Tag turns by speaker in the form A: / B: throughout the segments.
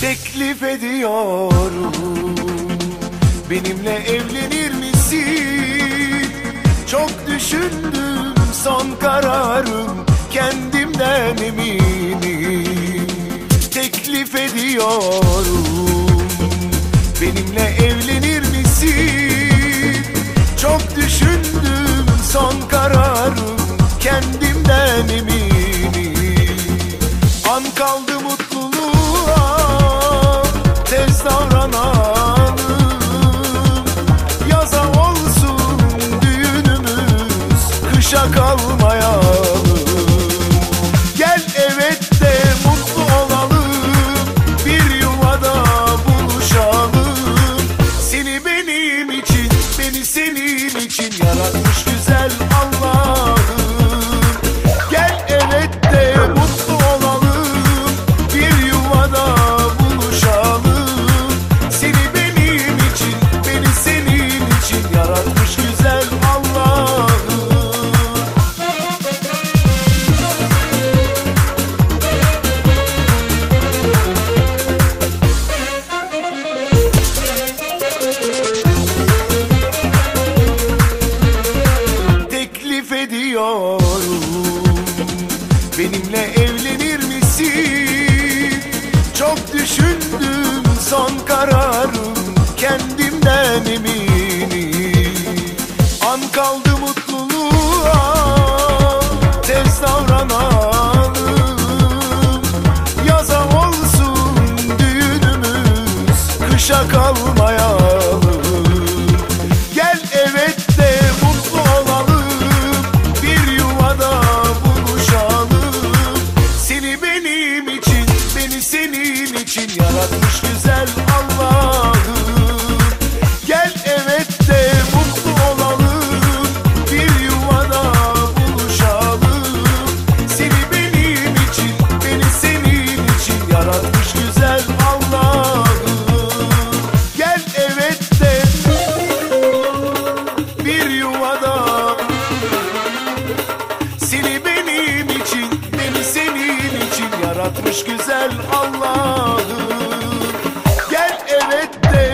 A: Teklif ediyorum, benimle evlenir misin? Çok düşündüm, son kararım kendimden eminim. Teklif ediyorum, benimle evlenir misin? Çok düşündüm, son kararım kendimden eminim. An kaldı mutluluğa, tez davranalım. Yaza olsun düğünümüz, kışa kalmayalım. Gel evet de mutlu olalım, bir yuvada buluşalım. Seni benim için, beni senin için yaratmış güzel Allah'ım. Gel evet de mutlu olalım, bir yuvada buluşalım. Seni benim için, beni senin için yaratmış güzel Allah'ım. Teklif ediyorum, benimle evlenir misin? Çok düşündüm, son kararım kendimden eminim. An kaldı mutluluğa, tez davranalım. Yaza olsun düğünümüz, kışa kalmayalım. Gel evet de mutlu olalım, bir yuvada buluşalım. Seni benim için, beni senin için yaratmış güzel Allah'ım. Gel evet de mutlu olalım, bir yuvada buluşalım. Seni benim için, beni senin için yaratmış güzel Allah'ım. Gel evet de bir yuvada, seni benim için, beni senin için yaratmış güzel Allah'ım. Gel evet de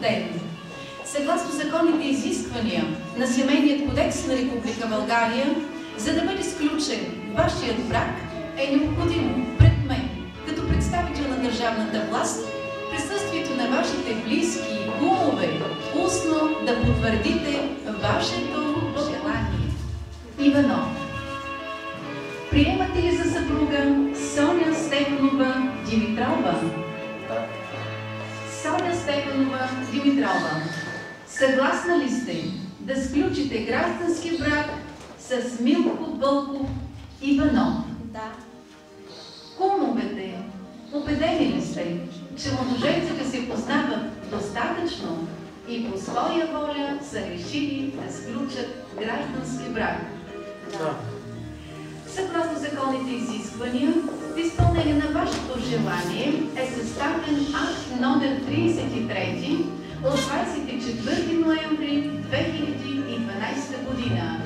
B: ден. Съгласно законните изисквания на Семейният кодекс на Република България, за да бъде сключен вашият брак, е необходимо пред мен, като представител на държавната власт, присъствието на вашите близки и кумове, устно да потвърдите вашето желание. Иванов. Приемате ли за съпруга Соня Стефанова Димитрова?
A: Да.
B: Соня Стефанова Димитрова, съгласна ли сте да сключите граждански брак с Милко Вълков Иванов?
C: Да.
B: Кумовете, убедени ли сте, че младоженците се познават достатъчно и по своя воля са решили да сключат граждански брак?
A: Да.
B: Съгласно законните изисквания, в изпълнение на вашето желание е съставен акт номер 33 от 24 ноември 2012 година.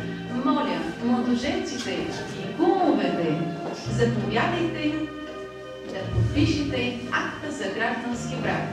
B: Моля, младоженците и кумовете, заповядайте да подпишете акта за граждански брак.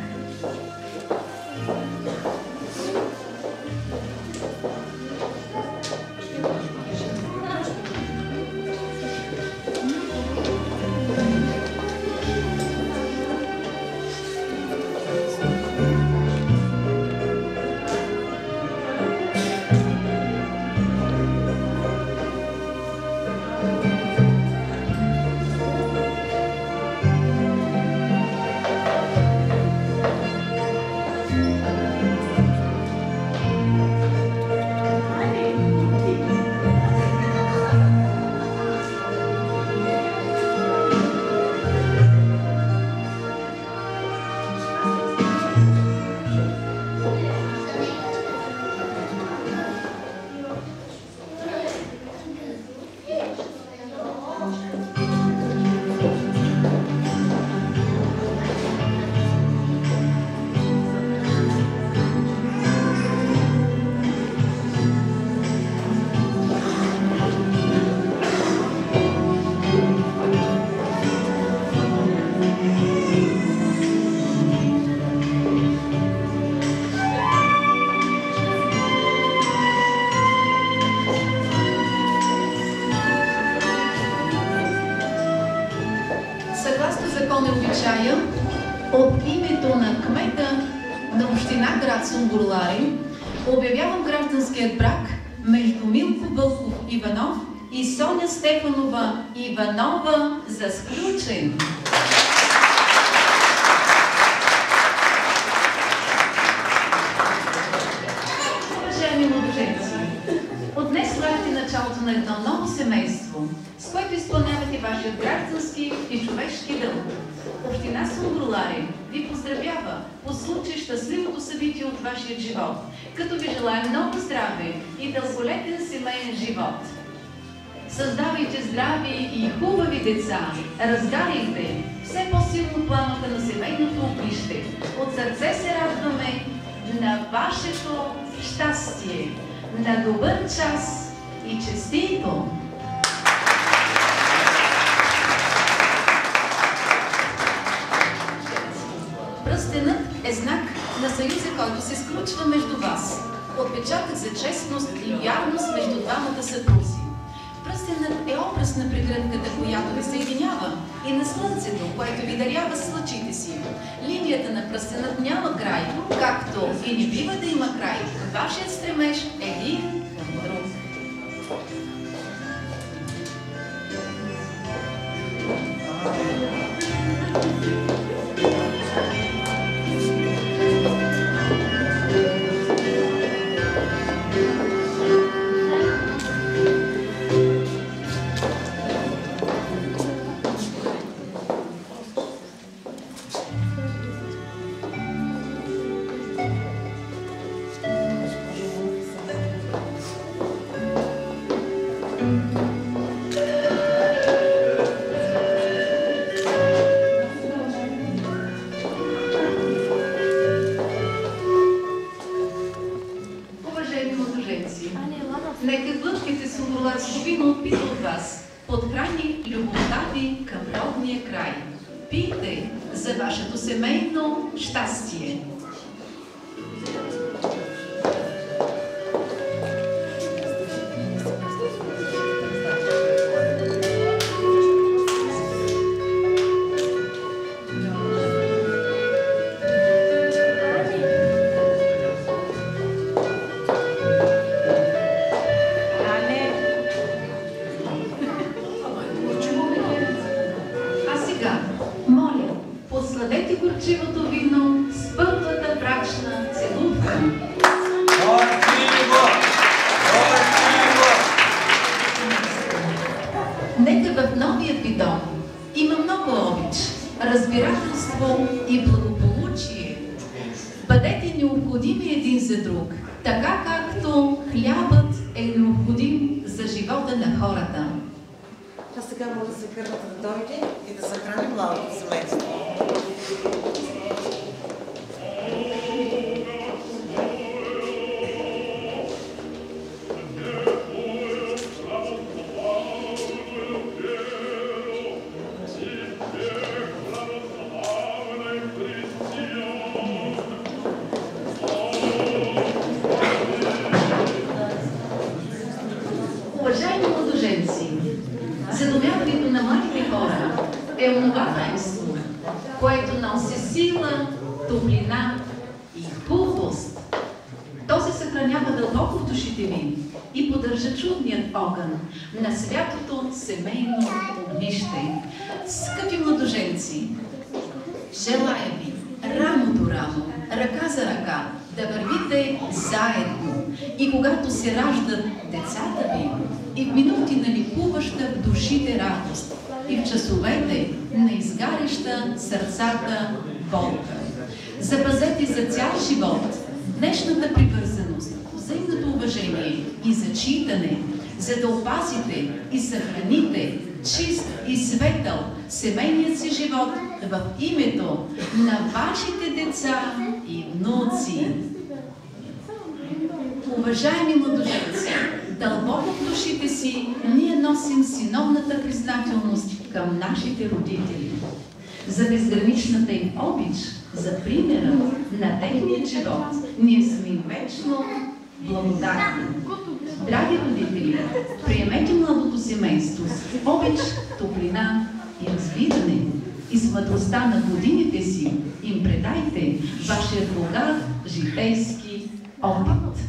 B: От името на кмета на община град Сунгурларе обявявам гражданският брак между Милко Вълков Иванов и Соня Стефанова Иванова за сключен. Уважаеми младоженци, от днес слагате началото на едно ново семейство, с което изпълнявате вашият граждански и човешки дълг. Община Сунгурларе ви поздравява по случай щастливото събитие от вашия живот, като ви желая много здраве и дълголетен семейен живот. Създавайте здрави и хубави деца, разгаряйте все по-силно пламъка на семейното огнище. От сърце се радваме на вашето щастие, на добър час и честито! Пръстенът е знак на съюза, който се сключва между вас. Отпечатък за честност и вярност между двамата съпрузи. Пръстенът е образ на прегръдката, която ви съединява, и на слънцето, което ви дарява с лъчите си. Линията на пръстенът няма край, както и не бива да има край. Вашият стремеж е един към друг. Нека глътките сунгурларско вино опита от вас, подхрани любовта ви към родния край. Пийте за вашето семейно щастие. Посладете горчивото вино с първата брачна целувка. Нека в новия ви дом има много обич, разбирателство и благополучие. Бъдете необходими един за друг, така както хлябът е необходим за живота на хората.
C: А сега може да се кърнат да дойде и да захраним младото семейство.
B: Уважаеми младоженци, задумяването на младите хора е онова таинство, което носи сила, топлина и хубавост. То се съхранява дълбоко в душите ви и поддържа чудният огън на святото семейно огнище. Скъпи младоженци, желая ви рамо до рамо, ръка за ръка, да вървите заедно и когато се раждат децата ви, и в минути на ликуваща в душите радост, и в часовете на изгаряща сърцата болка. Запазете за цял живот днешната привързаност, взаимното уважение и зачитане, за да опазите и съхраните чист и светъл семейният си живот в името на вашите деца и внуци. Уважаеми младоженци, дълбоко в душите си ние носим синовната признателност към нашите родители. За безграничната им обич, за примера на техния живот, ние сме им вечно благодарни. Драги родители, приемете младото семейство с обич, топлина и разбиране и с мъдростта на годините си им предайте вашия богат житейски опит.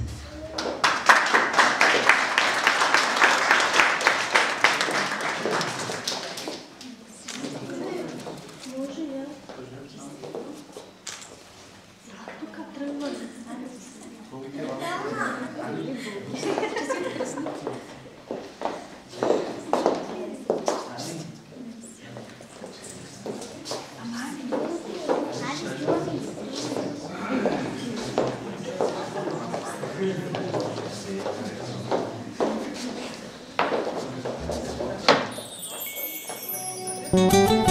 D: Thank you.